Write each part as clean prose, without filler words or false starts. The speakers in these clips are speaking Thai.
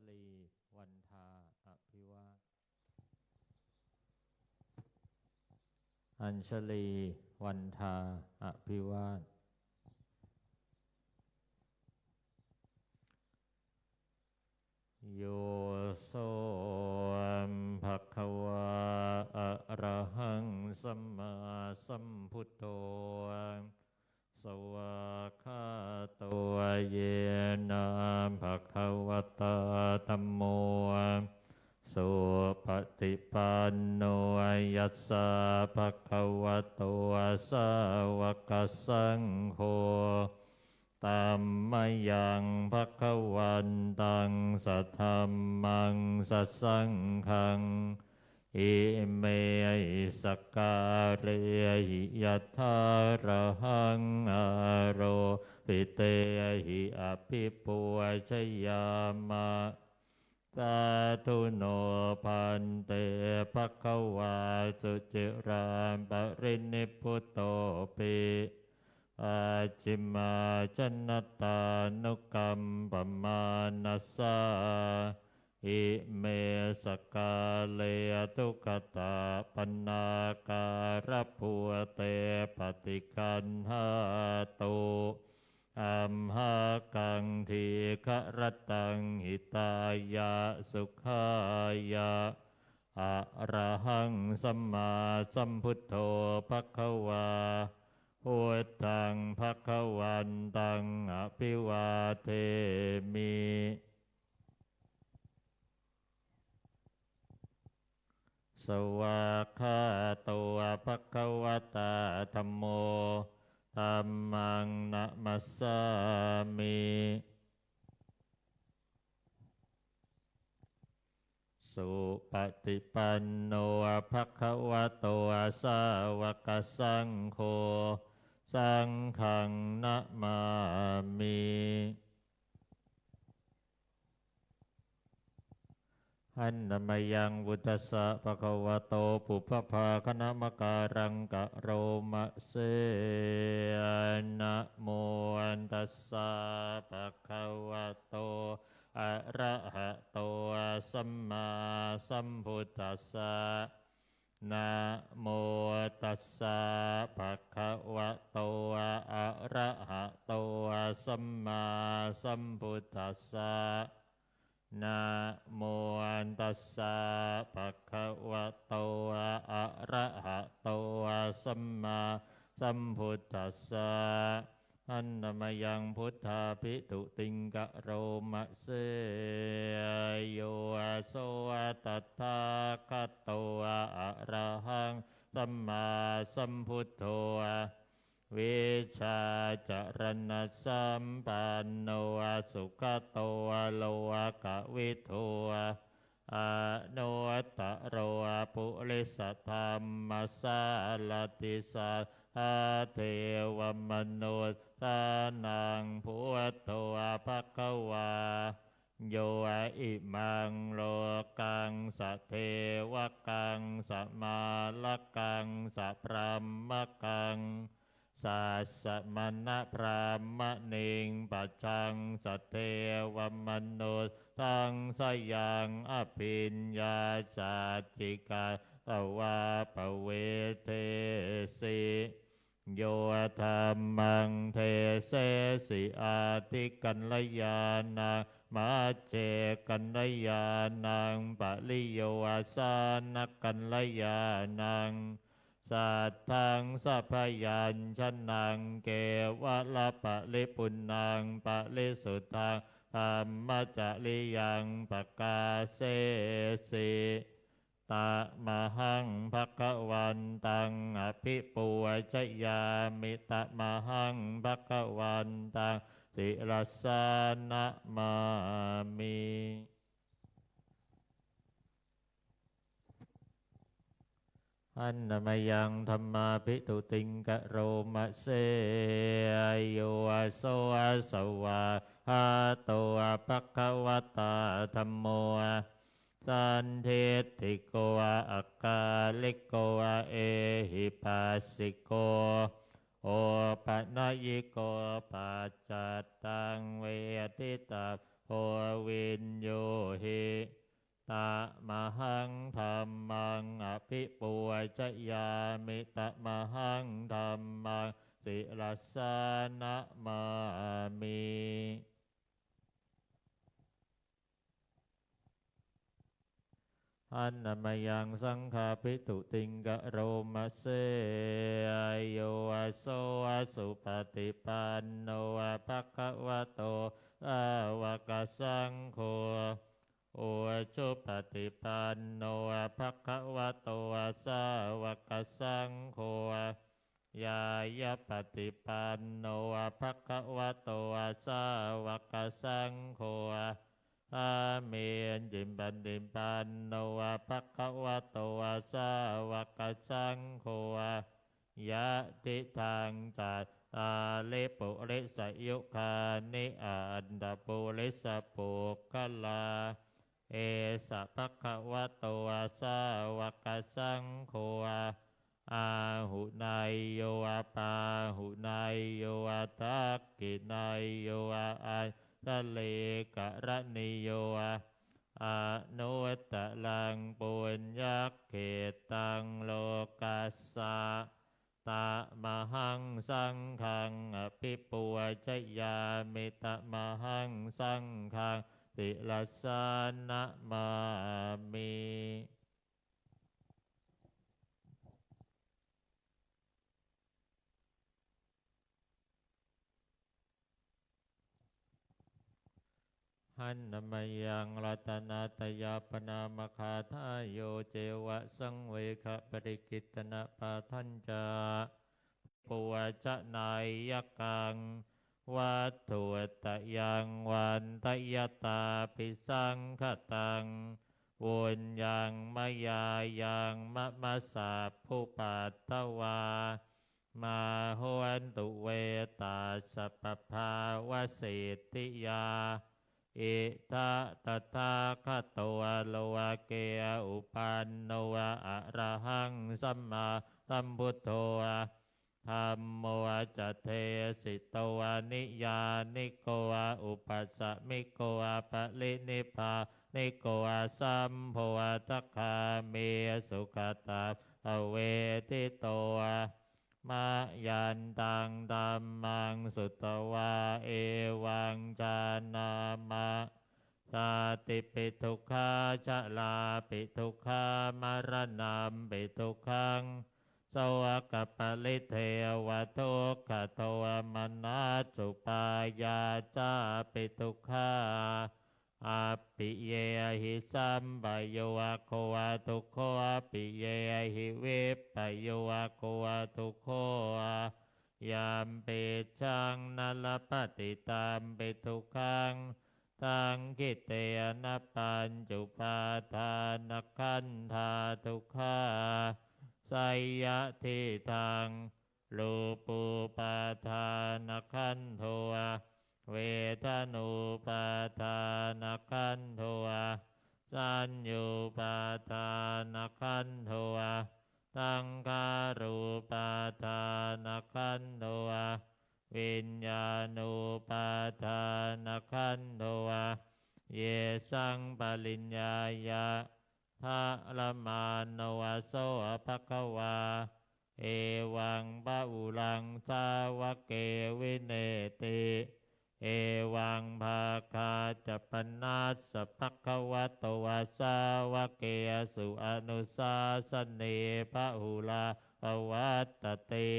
ลีวันทาอภิวาทอัญชลีวันทาอภิวาทโยโสภะคะวะอะระหังสัมมาสัมพุทโธสวากขาโตเยนะภะคะวะตาธัมโมสุปฏิปันโนยัสสะภะคะวะโตสาวกสังโฆธัมมายังภะคะวันตังสัทธัมมังสัสสังฆังอิเมหิสกกาเรหิยัตถาระหังอโรปิเตหิอภิปุชยามะสาธุโนพันเตภคะวาสุจิราปรินิพพุตโตปิอาจิมาชนตานุกรรมปมานัสสาอิเมสกาเลทุกขตาปนาการะภูเตปฏิคันหาตุอัมหากังทีฆรตังหิตายะสุขายะอะระหังสัมมาสัมพุทโธภควาพุทธังภควันตังอภิวาเทมิสวากขาโตภควตาธัมโมธัมมังนะมัสสามิสุปฏิปันโนภควโตสาวกสังโฆสังฆังนะมามิหันนมยังวุตสะภะคะวะโตปุพพาคณมการังกะโรมะเสนะโมตัสสะภะคะวะโตอะระหะโตสัมมาสัมพุทธัสสะนะโมตัสสะภะคะวะโตอะระหะโตสัมมาสัมพุทธัสสะนะโมตัสสะภะคะวะโตอะระหะโตสัมมาสัมพุทธัสสะหันนมยังพุทธาภิตุติงกะโรมะเสโยโสตัตถาคโตอะระหังสัมมาสัมพุทโธวิชาจรณะสัมปันโนสุขโตโลกวิทูอนุตตโรปุริสธรรมสารติสัทธาเทวมนุษย์สานังพุทโธภควาโยอิมังโลกังสเทวกังสมาลกังสพรหมกังสัสสะมณะพรามณิงปัจจังสเทวมนุษย์ทั้งสยังอภิญญาจาติกาตวาปเวเทสิโยธรรมังเทเสสิอาทิกัลยานังมัจเจกัลยานังปะลิโยอาสานกัลยานังสัทธังสัพยัญชนะเกวะละปะลิปุณังปะลิสุทธังธัมมจริยังปกาเสสิตะมหังภควันตังอภิปูชยามิตะมหังภควันตังสิรสานะมามิอันนมยังธรรมาภิตุติงกะโรมะเสโยโสสวาหาโตภควตาธัมโมสันทิฏฐิโกอักกาลิโกเอหิปัสสิโกโอปัญญิโกปัจจัตตังเวทิตาโห วินโยหิตะมหังธัมมังอภิปูชยามิตะมหังธัมมังศิลสสานะมามิอันนมยังสังฆาภิตุติงกะโรมะเสยโยโสสุปฏิปันโนภะคะวะโตสาวกสังโฆโอชุปฏิปันโนภะคะวะโตสาวกสังโฆยายะปฏิปันโนภะคะวะโตสาวกสังโฆอาเมนจิมปันติปันโนภะคะวะโตสาวกสังโฆยะติทางจัตตาเลปุริสยุคานิอันตปุริสปุคลาเอสะภะคะวะโตสาวกสังโฆอาหุนายโยปาหุนายโยทักกินายโยอันทะเลกะระนิโยอนุตตะลังปุญญเขตังโลกัสสะตะมหังสังฆังอภิปูชยามิตะมหังสังฆังศิลสสานะมามิหันนมยังรัตนาตยาปนามคาทายโยเจวะสังเวคะปริกิตนะปาทัญจาปุวจนายกังวัตถุตยังวันตยตาปิสังขตังวุญยังมยายังมะมะสาผู้ปัตตวามาหวนตุเวตาสัพพาวสิทธิยาอิทะตถาคตวะโลวะเกอุปันโนวะอะระหังสัมมาสัมพุทโธธัมโมจะเทสิตวานิยานิโกวะอุปัสสมิโกวะปะลินิพพานิโกวะสัมโพวะทัคคาเมสุขตาอเวทิโตมายันตังธัมมังสุตวาเอวังจานามะชาติปิทุกขาชะลาปิทุกขามรณะปิทุกขังสวากปลิเทวทุกขโทมนัสสุปายาจาปิทุกขาอาปิเยหิสัมปโยวะโควะทุกโขอาปิเยหิวิปปโยวะโควะทุกโขยามปิชังนัลปฏิตามปิทุกขังตังคิเตนะปัญจุปาทานขันธาทุกขาไสยทิทังรูปูปาทานขันโทเวทนูปาทานขันโทสัญญูปาทานขันโทสังขารูปาทานขันโทวิญญาณูปาทานขันโทเยสังปริญญายะทะละมาโนวะโสภะคะวาเอวังบะอุลังสาวะเกวิเนติเอวังภาคาจะปนัสสะภะคะวะโตวะสาวะเกสุอนุสาสเนภะหุลาภวัตตติ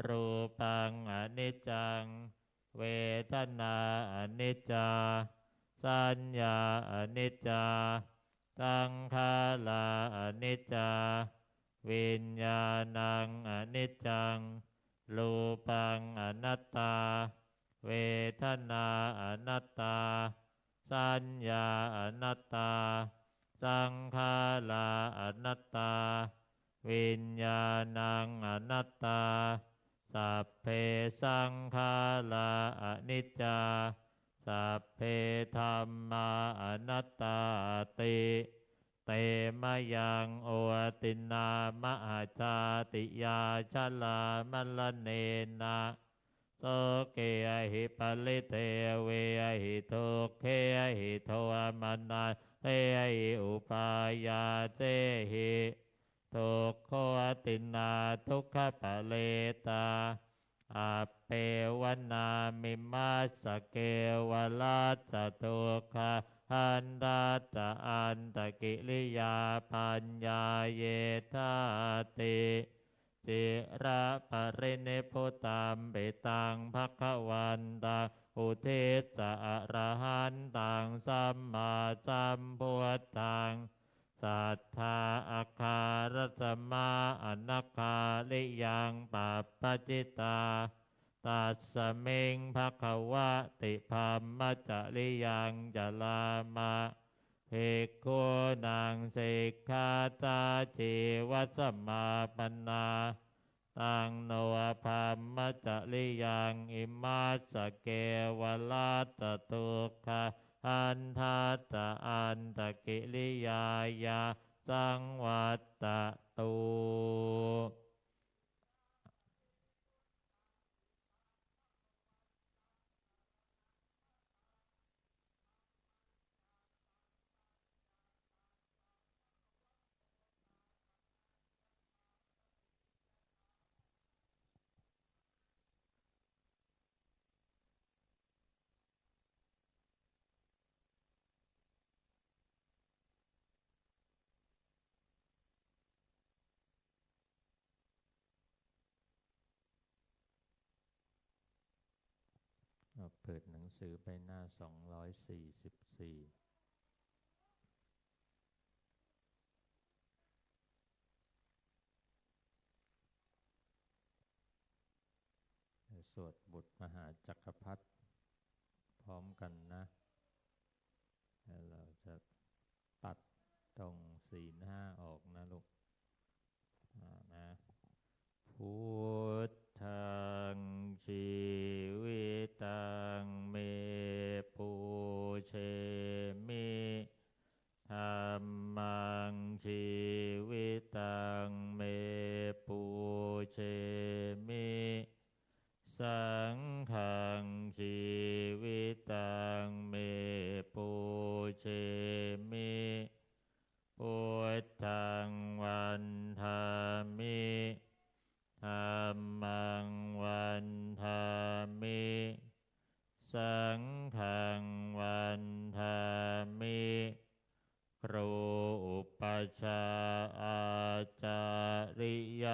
รูปังอนิจจังเวทนาอนิจจาสัญญาอนิจจาสังขาราอนิจจาวิญญาณังอนิจจังรูปังอนัตตาเวทนาอนัตตาสัญญาอนัตตาสังขาราอนัตตาวิญญาณังอนัตตาสัพเพสังขาราอนิจจาสัพเพธัมมาอนัตตาติเตมะยังโอตินามหาชาติยาชลามลเนนะ โตเกหิปลิเตเวหิทุกเขหิโทมนาเตหิอุปายาเตหิทุกขตินาทุกขปะเลตาอาเปวนามิมัสสเกวลัสสทุกขอันตาตะอันตะกิริยาปัญญาเยธาติจิระปะรินิพพุตัมเบตังภควันตังอุทิศอระหันตังสัมมาสัมพุทธังสัทธาอาคารสมาอนัคคาลิยังปัปปจิตาตัสสมิงภควติภัมมัจจริยังจลามะภิกขุนังสิกขาจาชีวัสสมาปันนาตังโนภัมมัจจริยังอิมัสสเกวลัสสทุกขอันทัตตะอันตะกิริยายาสังวัตตตุเปิดหนังสือไปหน้า244สวดบทมหาจักรพรรดิพร้อมกันนะแล้วเราจะตัดตรงศีลห้าออกนะลูกนะพุทธังชีวิตังเมปุเชมิธัมมังชีวิตังเมปุเชมิสังฆังชีวิตังเมปุเชมิพุทธังวันธามิธัมมังวันธามิสังฆังวันธามิครูอุปัชฌาย์อาจาริย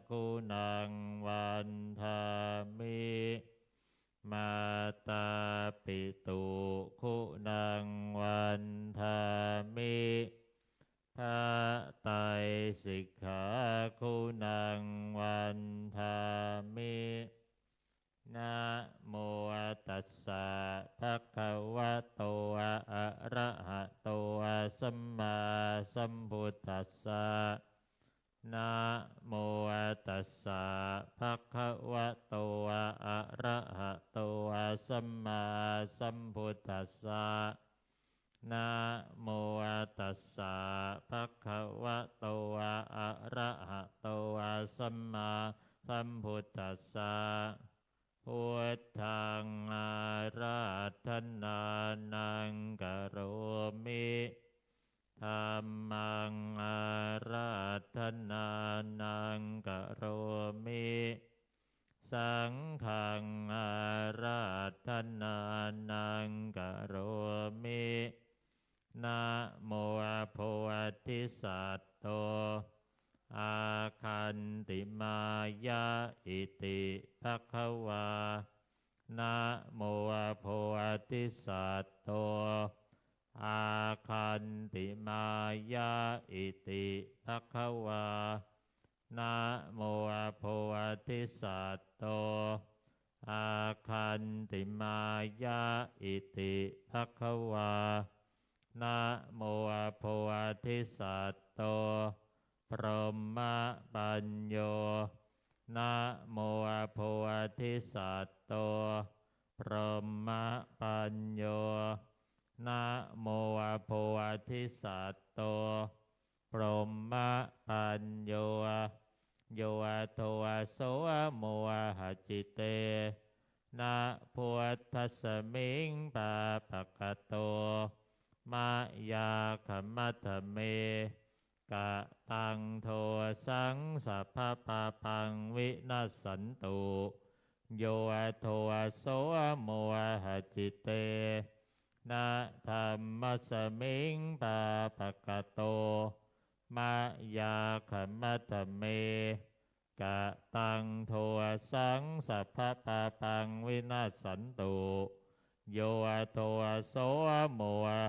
คุณังวันธามิมาตาปิตุคุณังวันธามิพระไตรสิกขาคุณังวันธามินะโมตัสสะภะคะวะโตอะระหะโตสัมมาสัมพุทธัสสะนะโมตัสสะภะคะวะโตอะระหะโตสัมมาสัมพุทธัสสะนะโมตัสสะภะคะวะโตอะระหะโตสัมมาสัมพุทธัสสะพุทธังอาราธนานังกโรมิธัมมังอาราธนานังกโรมิสังฆังอาราธนานังกโรมินะโมโพธิสัตโตอาคันติมายะอิติภควานะโมโพธิสัตโตอาคันติมายะอิติภควานะโมโพธิสัตโตอาคันติมายะอิติภควานะโมโพธิสัตโตพรหมปัญโยนะโมโพธิสัตโตพรหมปัญโยนะโมโพธิสัตโตพรหมปัญโยโยโทโสโมหจิเต นะพุทธัสสมิงปะปะกะโตมายาคัมมัตเมกะตังโทสังสัพพะปะปังวินัสสันตุโยโทโสโมหะจิตเตนะธัมมัสสมิงปะปะกะโตมายาคัมมัตเมกะตังโทสังสัพพะปะปังวินัสสันตุโยโทโสโม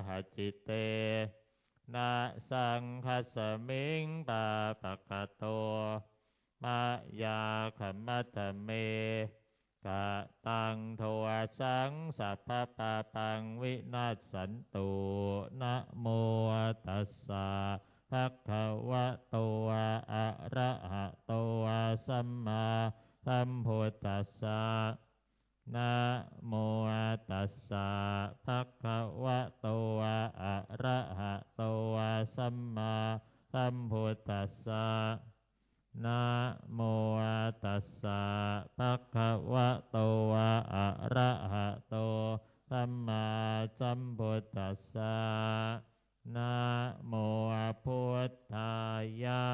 หะจิตเตนะสังคัสสมิงปะปะกะโตมายาคัมมัตเมกะตังโทสังสัพพะปะปังวินัสสันตุนะโมตัสสะภะคะวะโตอะระหะโตสัมมาสัมพุทธัสสะนะโมตัสสะภะคะวะโตอะระหะโตสัมมาสัมพุทธัสสะนะโมตัสสะภะคะวะโตอะระหะโตสัมมาสัมพุทธัสสะนะโมพุทธายะ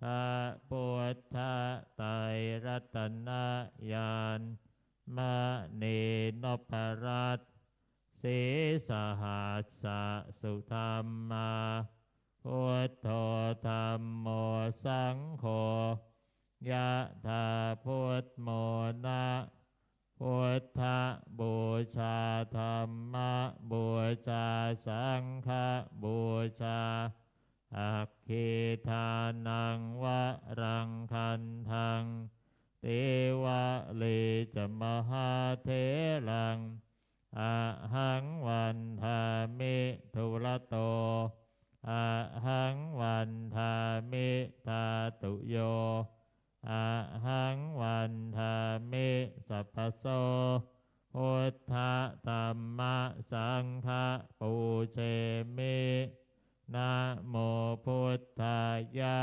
พระพุทธไตรรัตนญาณมณีนพรัตน์สีสหัสสะสุธรรมาพุทโธธัมโมสังโฆยะถาพุทโมนะพุทธบูชาธัมมบูชาสังฆบูชาอัคคีทานังวะรังคันทังเทวะลีจมหาเถรังอะหังวันทามิทุระโตอะหังวันทามิทาตุโยอะหังวันทามิสัพพโสพุทธธัมมะสังฆปูเชมินะโมพุทธายะ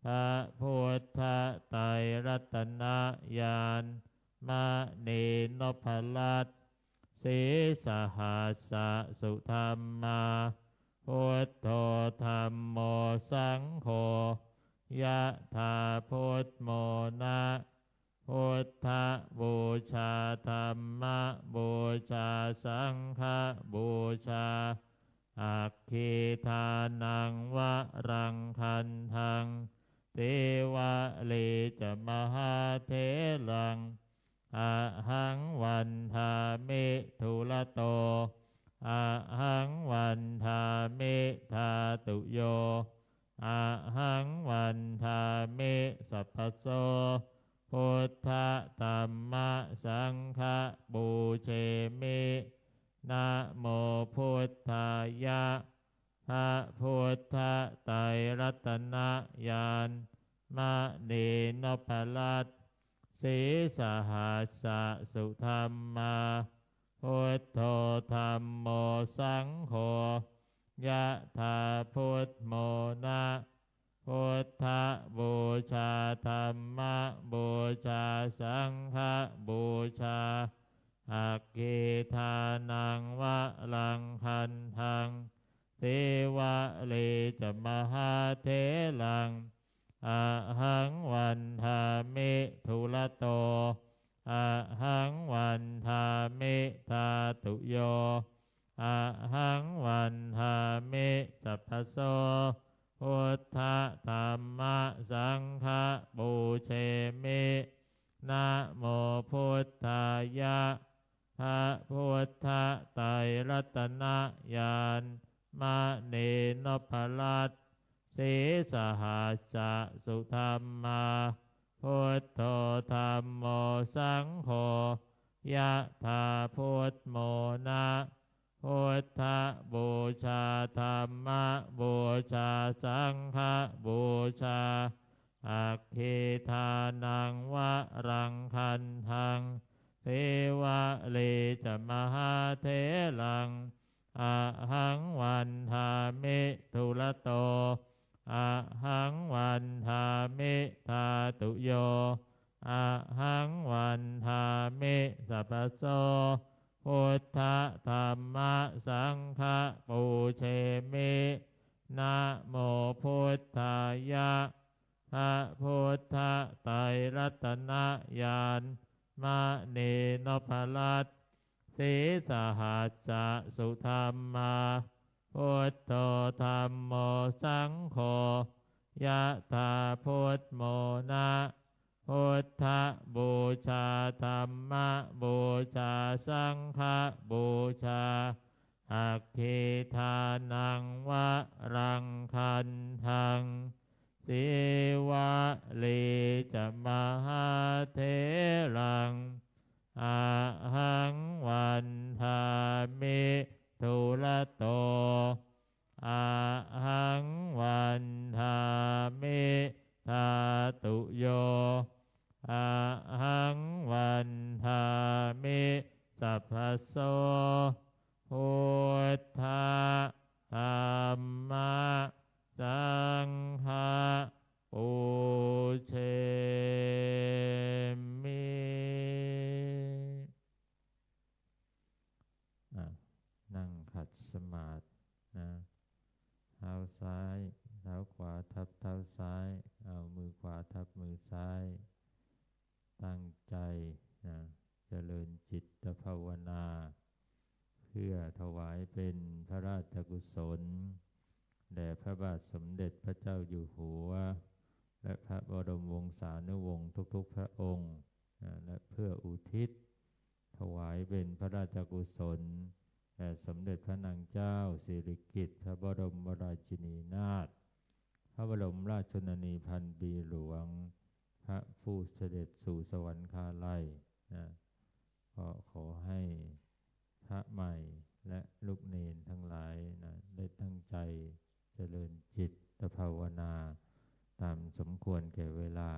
พระพุทธไตรรัตนญาณมณีนพรัตน์สีสหัสสะสุธรรมาพุทโธธัมโมสังโฆยะถาพุทโมนะพุทธบูชาธัมมบูชาสังฆบูชาอัคคีทานังวะรังคันทังเทวะลีจมหาเถรังอะหังวันทามิทุระโตอะหังวันทามิทาตุโยอะหังวันทามิสัพพโสพุทธธัมมะสังฆบูเชมินะโมพุทธายะพระพุทธไตรรัตนญาณมณีนพรัตน์สีสหัสสะสุธรรมาพุทโธธัมโมสังโฆยะถาพุทโมนะพุทธบูชาธัมมบูชาสังฆบูชาอัคคีทานังวะรังคันทังเทวะลีจมหาเถรังอะหังวันทามิทุระโตอะหังวันทามิทาตุโยอะหังวันทามิสัพพโสพุทธธัมมะสังฆบูเชมินะโมพุทธายะพระพุทธไตรรัตนญาณมณีนพรัตน์สีสหัสสะสุธรรมาพุทโธธัมโมสังโฆยะถาพุทโมนะพุทธบูชาธัมมบูชาสังฆบูชาอัคคีทานังวะรังคันทังเทวะลีจมหาเถรังอะหังวันทามิทุระโตอะหังวันทามิทาตุโย อะหังวันทามิสัพพโสพุทธธัมมะสังฆะปูเชมินะโมพุทธายะพระพุทธไตรรัตนญาณมณีนพลัตน์สีสหัสสะสุธรรมาพุทโธธัมโมสังโฆยะถาพุทโมนะพุทธบูชาธัมมบูชาสังฆบูชาอัคคีทานังวะรังคันทังสิวะลีจะมหาเถรังอะหังวันทามิทุละโตอะหังวันทามิทาตุโยอะหังวันทามิสัพพโสพุทธธัมมะสังฆะปูเชมินั่งขัดสมาธินะเท้าซ้ายเท้าขวาทับเท้าซ้ายเอามือขวาทับมือซ้ายตั้งใจนะเจริญจิตภาวนาเพื่อถวายเป็นพระราชกุศลแด่พระบาทสมเด็จพระเจ้าอยู่หัวและพระบรมวงศานุวงศ์ทุกๆพระองค์นะและเพื่ออุทิศถวายเป็นพระราชกุศลแด่สมเด็จพระนางเจ้าสิริกิติ์พระบรมราชินีนาถพระบรมราชชนนีพันปีหลวงพระผู้เสด็จสู่สวรรคาลัยนะก็ขอให้พระใหม่และลูกเนรทั้งหลายนะได้ตั้งใจเจริญจิตภาวนาตามสมควรแก่เวลา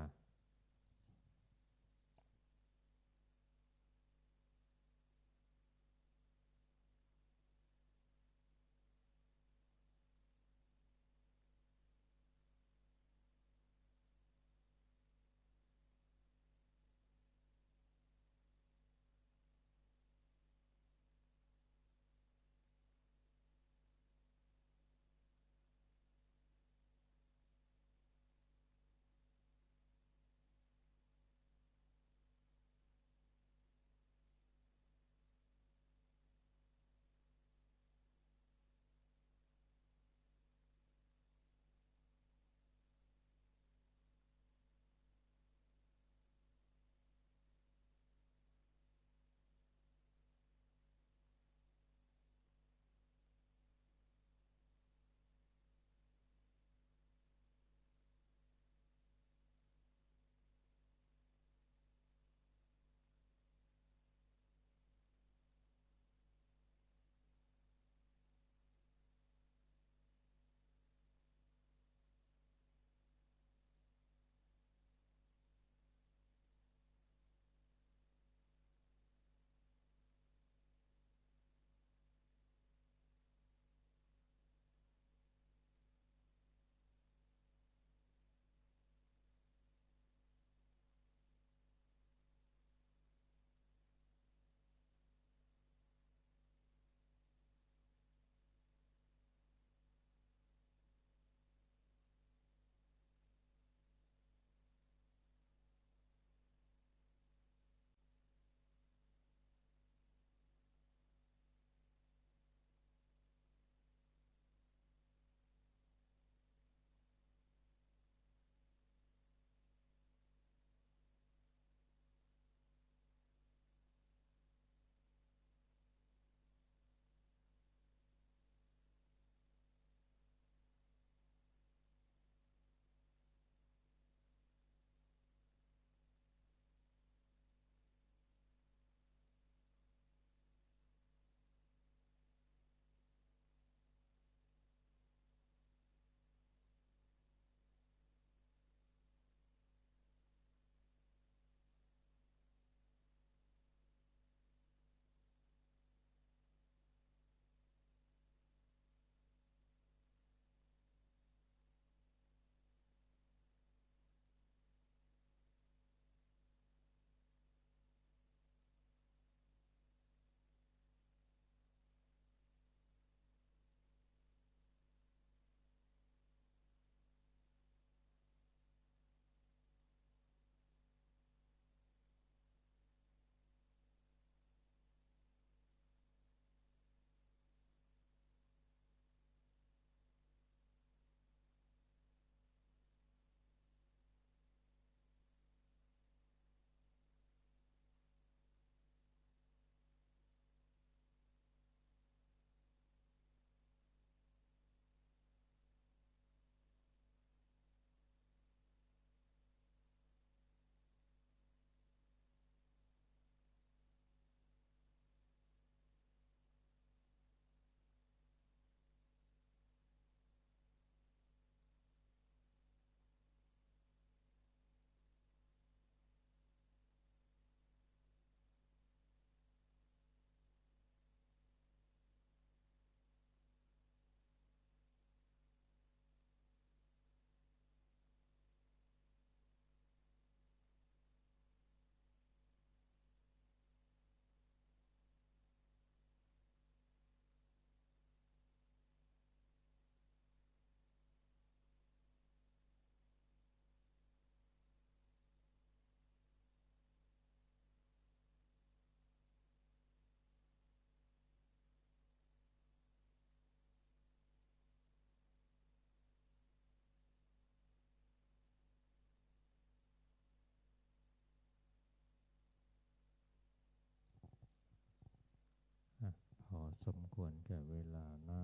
ควรแก่เวลานะ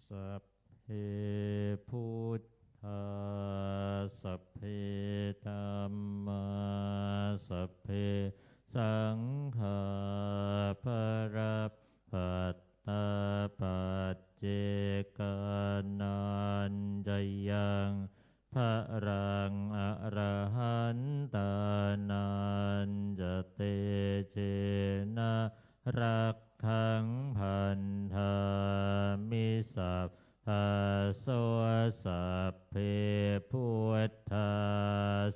สัพเพพุทธาสัพเพธัมมาสัพเพสังฆาภรัพพัตตาปัจเจกานันจะยังพระรังอรหันตานันจะเตเจนะรักขังพันธามิสัพพะโสสัพเพพุทธา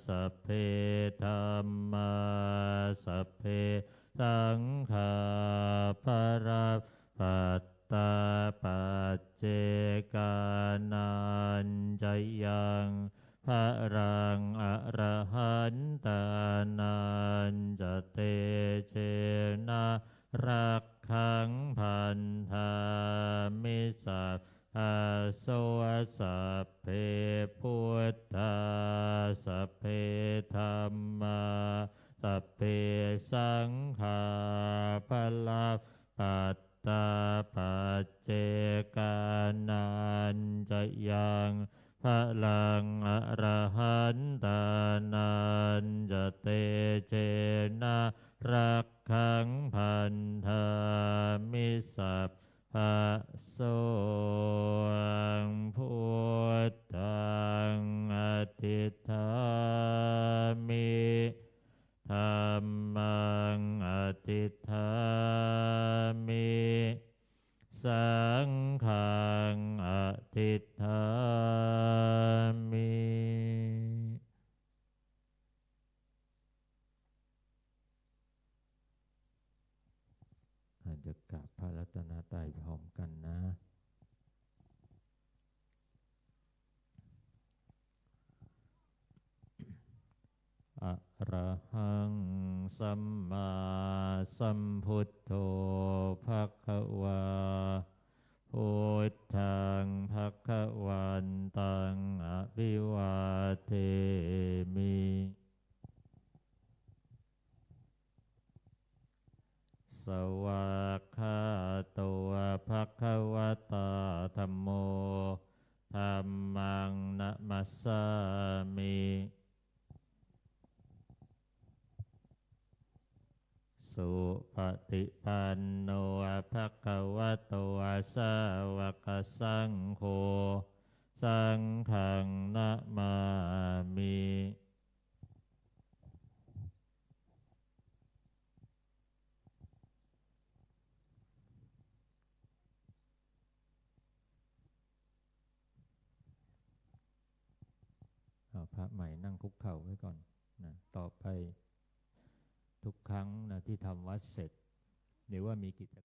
สัพเพธัมมาสัพเพสังฆาภรัพพัตตาปัจเจกานันจะยังพระรังอรหันตานันจะเตเชนะรักขังพันธามิสัพพะโสสัพเพพุทธาสัพเพธัมมาสัพเพสังฆาภรัพพัตตาปัจเจกานันจะยังพระลังอรหันตานันจะเตเจนะรักขังพันธามิสัพพะโสพุทธังอทิฏฐามิธัมมังอทิฏฐามิสังฆังอทิฏฐามิอาจจะกราบพระรัตนตรัยพร้อมกันนะอะระหังสัมมาสัมพุทโธภคะวาพุทธังภคะวันตังอภิวาเทมิสวากขาโตภคะวะตาธัมโมธัมมังนะมัสสามิสุปฏิปันโนภะคะวะโตสาวกสังโฆสังฆังนะมามิเอาพระใหม่นั่งคุกเข่าไว้ก่อนนะต่อไปทุกครั้งนะที่ทำวัดเสร็จหรือว่ามีกิจ